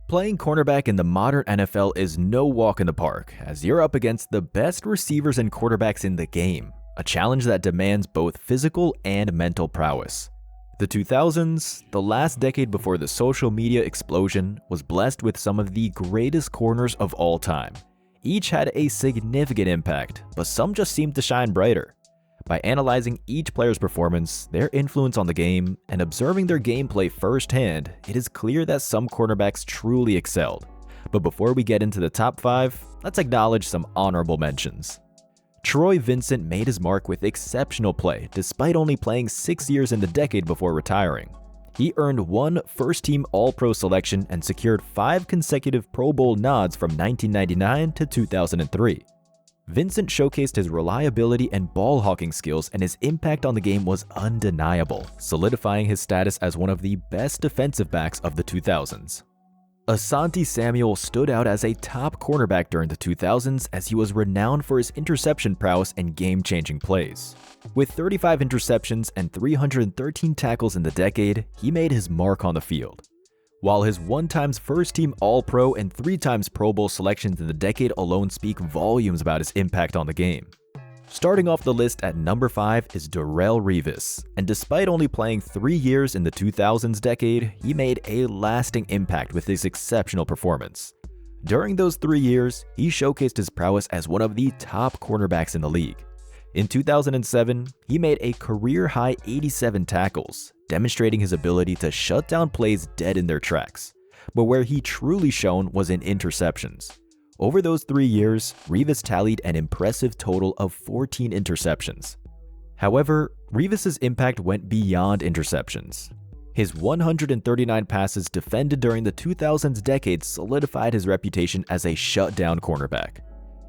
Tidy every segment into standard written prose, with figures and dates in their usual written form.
Playing cornerback in the modern NFL is no walk in the park, as you're up against the best receivers and quarterbacks in the game, a challenge that demands both physical and mental prowess. The 2000s, the last decade before the social media explosion, was blessed with some of the greatest corners of all time. Each had a significant impact, but some just seemed to shine brighter. By analyzing each player's performance, their influence on the game, and observing their gameplay firsthand, it is clear that some cornerbacks truly excelled. But before we get into the top 5, let's acknowledge some honorable mentions. Troy Vincent made his mark with exceptional play despite only playing 6 years in the decade before retiring. He earned 1 first-team All-Pro selection and secured 5 consecutive Pro Bowl nods from 1999 to 2003. Vincent showcased his reliability and ball hawking skills, and his impact on the game was undeniable, solidifying his status as one of the best defensive backs of the 2000s. Asante Samuel stood out as a top cornerback during the 2000s as he was renowned for his interception prowess and game-changing plays. With 35 interceptions and 313 tackles in the decade, he made his mark on the field. While his 1-time first-team All-Pro and 3-time Pro Bowl selections in the decade alone speak volumes about his impact on the game. Starting off the list at number 5 is Darrelle Revis, and despite only playing 3 years in the 2000s decade, he made a lasting impact with his exceptional performance. During those 3 years, he showcased his prowess as one of the top cornerbacks in the league. In 2007, he made a career-high 87 tackles, demonstrating his ability to shut down plays dead in their tracks. But where he truly shone was in interceptions. Over those 3 years, Revis tallied an impressive total of 14 interceptions. However, Revis's impact went beyond interceptions. His 139 passes defended during the 2000s decade solidified his reputation as a shutdown cornerback.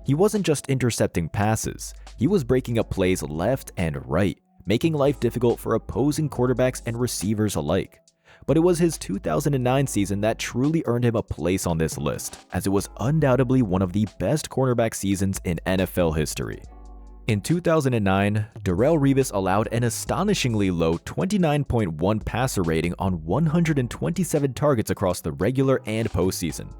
He wasn't just intercepting passes, he was breaking up plays left and right, making life difficult for opposing quarterbacks and receivers alike. But it was his 2009 season that truly earned him a place on this list, as it was undoubtedly one of the best cornerback seasons in NFL history. In 2009, Darrelle Revis allowed an astonishingly low 29.1 passer rating on 127 targets across the regular and postseason.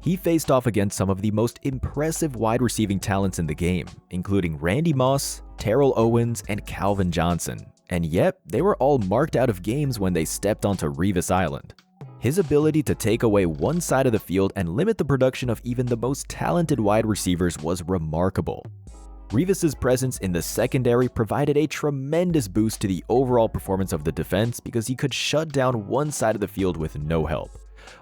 He faced off against some of the most impressive wide receiving talents in the game, including Randy Moss, Terrell Owens, and Calvin Johnson, and yet they were all marked out of games when they stepped onto Revis Island. His ability to take away one side of the field and limit the production of even the most talented wide receivers was remarkable. Revis's presence in the secondary provided a tremendous boost to the overall performance of the defense because he could shut down one side of the field with no help.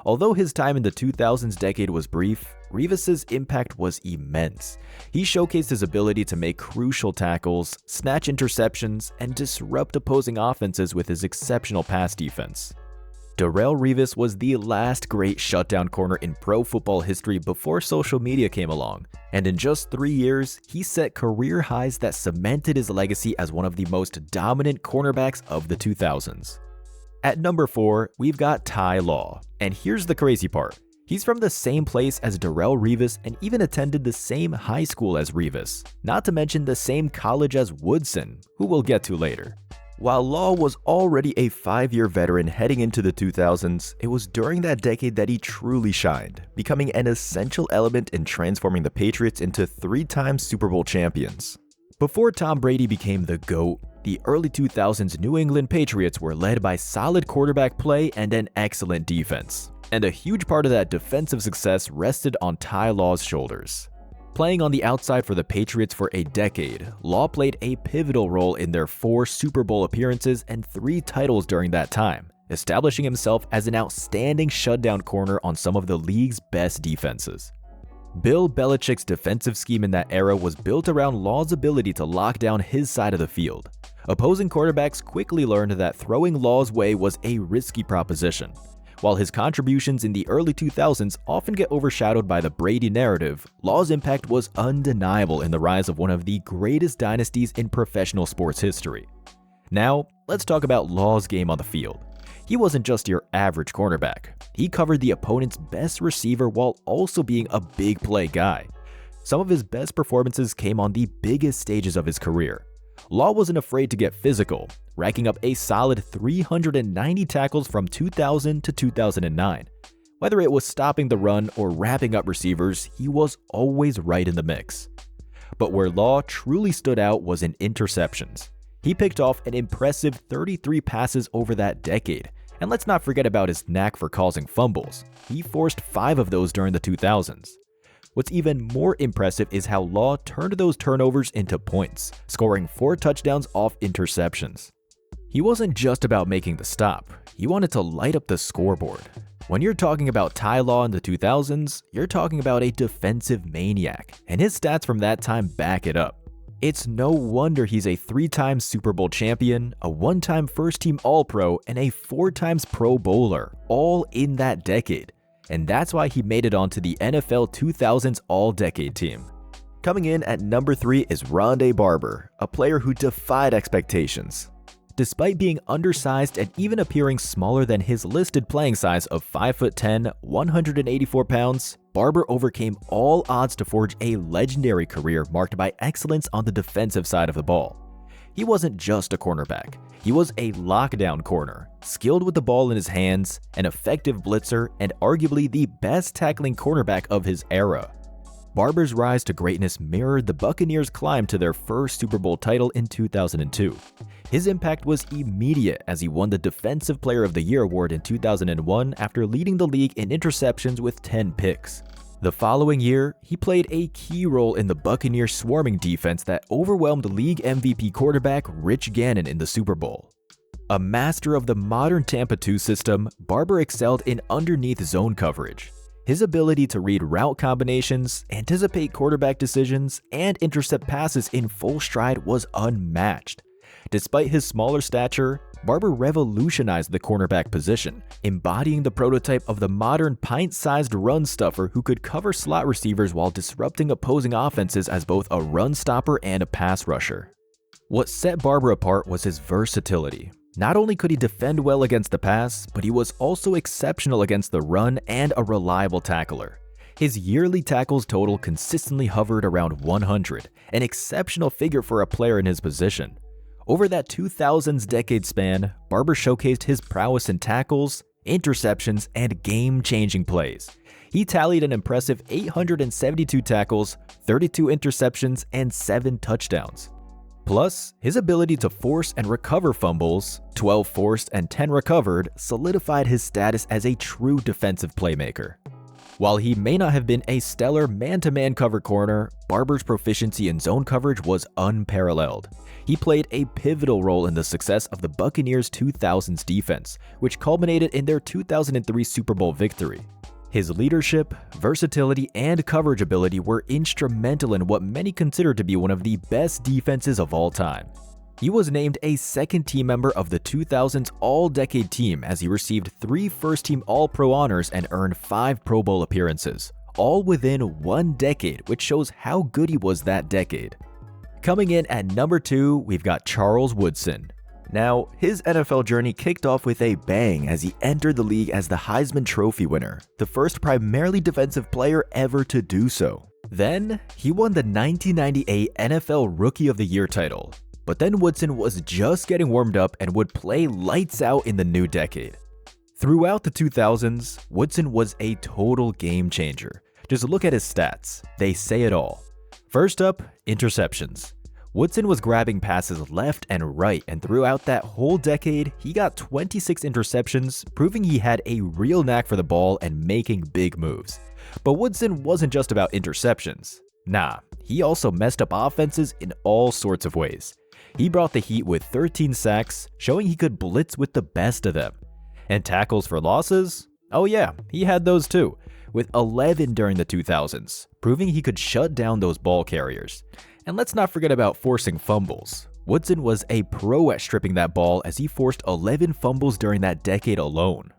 Although his time in the 2000s decade was brief, Revis's impact was immense. He showcased his ability to make crucial tackles, snatch interceptions, and disrupt opposing offenses with his exceptional pass defense. Darrelle Revis was the last great shutdown corner in pro football history before social media came along, and in just 3 years, he set career highs that cemented his legacy as one of the most dominant cornerbacks of the 2000s. At number 4, we've got Ty Law, and here's the crazy part. He's from the same place as Darrelle Revis and even attended the same high school as Revis, not to mention the same college as Woodson, who we'll get to later. While Law was already a 5-year veteran heading into the 2000s, it was during that decade that he truly shined, becoming an essential element in transforming the Patriots into 3-time Super Bowl champions. Before Tom Brady became the GOAT, the early 2000s New England Patriots were led by solid quarterback play and an excellent defense, and a huge part of that defensive success rested on Ty Law's shoulders. Playing on the outside for the Patriots for a decade, Law played a pivotal role in their 4 Super Bowl appearances and 3 titles during that time, establishing himself as an outstanding shutdown corner on some of the league's best defenses. Bill Belichick's defensive scheme in that era was built around Law's ability to lock down his side of the field. Opposing quarterbacks quickly learned that throwing Law's way was a risky proposition. While his contributions in the early 2000s often get overshadowed by the Brady narrative, Law's impact was undeniable in the rise of one of the greatest dynasties in professional sports history. Now, let's talk about Law's game on the field. He wasn't just your average cornerback. He covered the opponent's best receiver while also being a big play guy. Some of his best performances came on the biggest stages of his career. Law wasn't afraid to get physical, racking up a solid 390 tackles from 2000 to 2009. Whether it was stopping the run or wrapping up receivers, he was always right in the mix. But where Law truly stood out was in interceptions. He picked off an impressive 33 passes over that decade, and let's not forget about his knack for causing fumbles. He forced 5 of those during the 2000s. What's even more impressive is how Law turned those turnovers into points, scoring 4 touchdowns off interceptions. He wasn't just about making the stop, he wanted to light up the scoreboard. When you're talking about Ty Law in the 2000s, you're talking about a defensive maniac, and his stats from that time back it up. It's no wonder he's a 3-time Super Bowl champion, a 1-time first-team All-Pro, and a 4-times Pro Bowler, all in that decade. And that's why he made it onto the NFL 2000s All-Decade team. Coming in at number 3 is Rondé Barber, a player who defied expectations. Despite being undersized and even appearing smaller than his listed playing size of 5'10", 184 pounds, Barber overcame all odds to forge a legendary career marked by excellence on the defensive side of the ball. He wasn't just a cornerback, he was a lockdown corner, skilled with the ball in his hands, an effective blitzer, and arguably the best tackling cornerback of his era. Barber's rise to greatness mirrored the Buccaneers' climb to their first Super Bowl title in 2002. His impact was immediate as he won the Defensive Player of the Year award in 2001 after leading the league in interceptions with 10 picks. The following year, he played a key role in the Buccaneers' swarming defense that overwhelmed league MVP quarterback Rich Gannon in the Super Bowl. A master of the modern Tampa 2 system, Barber excelled in underneath zone coverage. His ability to read route combinations, anticipate quarterback decisions, and intercept passes in full stride was unmatched. Despite his smaller stature, Barber revolutionized the cornerback position, embodying the prototype of the modern pint-sized run stuffer who could cover slot receivers while disrupting opposing offenses as both a run stopper and a pass rusher. What set Barber apart was his versatility. Not only could he defend well against the pass, but he was also exceptional against the run and a reliable tackler. His yearly tackles total consistently hovered around 100, an exceptional figure for a player in his position. Over that 2000s decade span, Barber showcased his prowess in tackles, interceptions, and game-changing plays. He tallied an impressive 872 tackles, 32 interceptions, and 7 touchdowns. Plus, his ability to force and recover fumbles, 12 forced and 10 recovered, solidified his status as a true defensive playmaker. While he may not have been a stellar man-to-man cover corner, Barber's proficiency in zone coverage was unparalleled. He played a pivotal role in the success of the Buccaneers' 2000s defense, which culminated in their 2003 Super Bowl victory. His leadership, versatility, and coverage ability were instrumental in what many consider to be one of the best defenses of all time. He was named a second-team member of the 2000s All-Decade team as he received 3 first-team All-Pro honors and earned 5 Pro Bowl appearances, all within 1 decade, which shows how good he was that decade. Coming in at number 2, we've got Charles Woodson. Now, his NFL journey kicked off with a bang as he entered the league as the Heisman Trophy winner, the first primarily defensive player ever to do so. Then, he won the 1998 NFL Rookie of the Year title. But then Woodson was just getting warmed up and would play lights out in the new decade. Throughout the 2000s, Woodson was a total game changer. Just look at his stats, they say it all. First up, interceptions. Woodson was grabbing passes left and right, and throughout that whole decade, he got 26 interceptions, proving he had a real knack for the ball and making big moves. But Woodson wasn't just about interceptions. Nah, he also messed up offenses in all sorts of ways. He brought the heat with 13 sacks, showing he could blitz with the best of them. And tackles for losses? Oh yeah, he had those too, with 11 during the 2000s, proving he could shut down those ball carriers. And let's not forget about forcing fumbles. Woodson was a pro at stripping that ball as he forced 11 fumbles during that decade alone.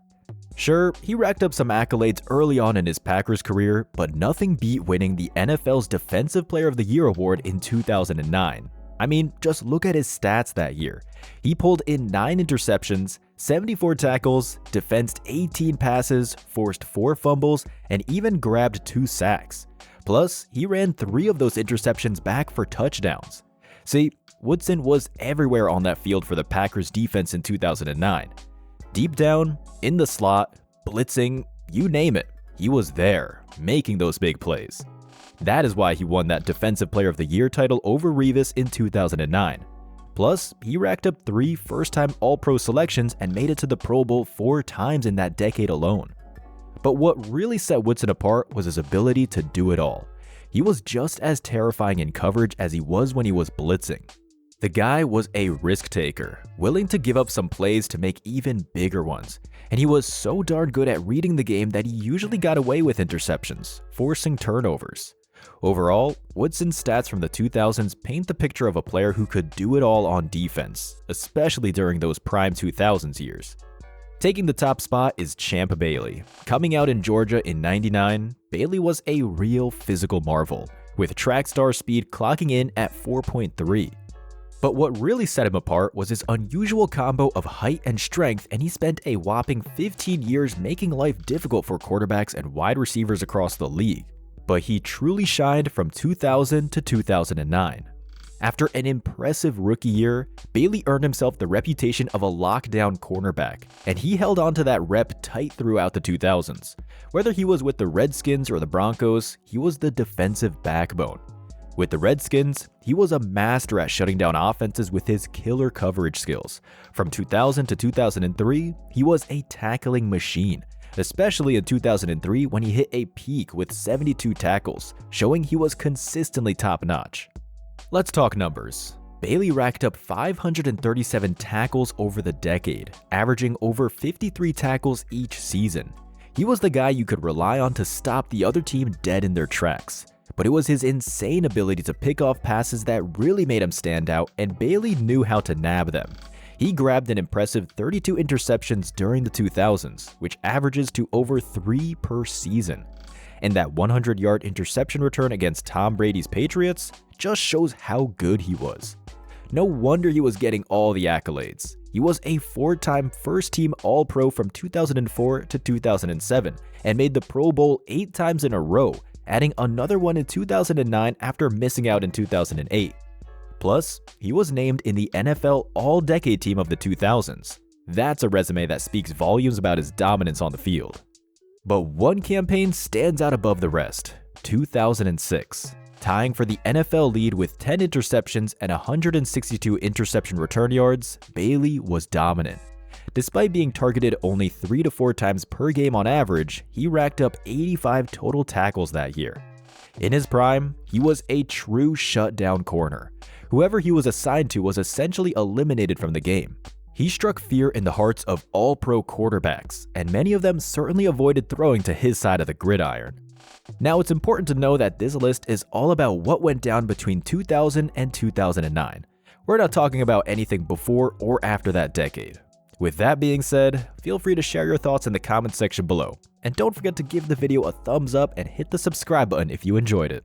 Sure, he racked up some accolades early on in his Packers career, but nothing beat winning the NFL's Defensive Player of the Year award in 2009. I mean, just look at his stats that year. He pulled in 9 interceptions, 74 tackles, defensed 18 passes, forced 4 fumbles, and even grabbed 2 sacks. Plus, he ran 3 of those interceptions back for touchdowns. See, Woodson was everywhere on that field for the Packers defense in 2009. Deep down, in the slot, blitzing, you name it, he was there, making those big plays. That is why he won that Defensive Player of the Year title over Revis in 2009. Plus, he racked up 3 first-time All-Pro selections and made it to the Pro Bowl 4 times in that decade alone. But what really set Woodson apart was his ability to do it all. He was just as terrifying in coverage as he was when he was blitzing. The guy was a risk taker, willing to give up some plays to make even bigger ones, and he was so darn good at reading the game that he usually got away with interceptions, forcing turnovers. Overall, Woodson's stats from the 2000s paint the picture of a player who could do it all on defense, especially during those prime 2000s years. Taking the top spot is Champ Bailey. Coming out in Georgia in '99, Bailey was a real physical marvel, with track star speed clocking in at 4.3. But what really set him apart was his unusual combo of height and strength, and he spent a whopping 15 years making life difficult for quarterbacks and wide receivers across the league. But he truly shined from 2000 to 2009. After an impressive rookie year, Bailey earned himself the reputation of a lockdown cornerback, and he held on to that rep tight throughout the 2000s. Whether he was with the Redskins or the Broncos, he was the defensive backbone. With the Redskins, he was a master at shutting down offenses with his killer coverage skills. From 2000 to 2003, he was a tackling machine, especially in 2003 when he hit a peak with 72 tackles, showing he was consistently top-notch. Let's talk numbers. Bailey racked up 537 tackles over the decade, averaging over 53 tackles each season. He was the guy you could rely on to stop the other team dead in their tracks. But it was his insane ability to pick off passes that really made him stand out, and Bailey knew how to nab them. He grabbed an impressive 32 interceptions during the 2000s, which averages to over 3 per season. And that 100-yard interception return against Tom Brady's Patriots just shows how good he was. No wonder he was getting all the accolades. He was a 4-time first-team All-Pro from 2004 to 2007 and made the Pro Bowl 8 times in a row, adding another one in 2009 after missing out in 2008. Plus, he was named in the NFL All-Decade Team of the 2000s. That's a resume that speaks volumes about his dominance on the field. But one campaign stands out above the rest: 2006. Tying for the NFL lead with 10 interceptions and 162 interception return yards, Bailey was dominant. Despite being targeted only 3 to 4 times per game on average, he racked up 85 total tackles that year. In his prime, he was a true shutdown corner. Whoever he was assigned to was essentially eliminated from the game. He struck fear in the hearts of all-pro quarterbacks, and many of them certainly avoided throwing to his side of the gridiron. Now, it's important to know that this list is all about what went down between 2000 and 2009. We're not talking about anything before or after that decade. With that being said, feel free to share your thoughts in the comments section below. And don't forget to give the video a thumbs up and hit the subscribe button if you enjoyed it.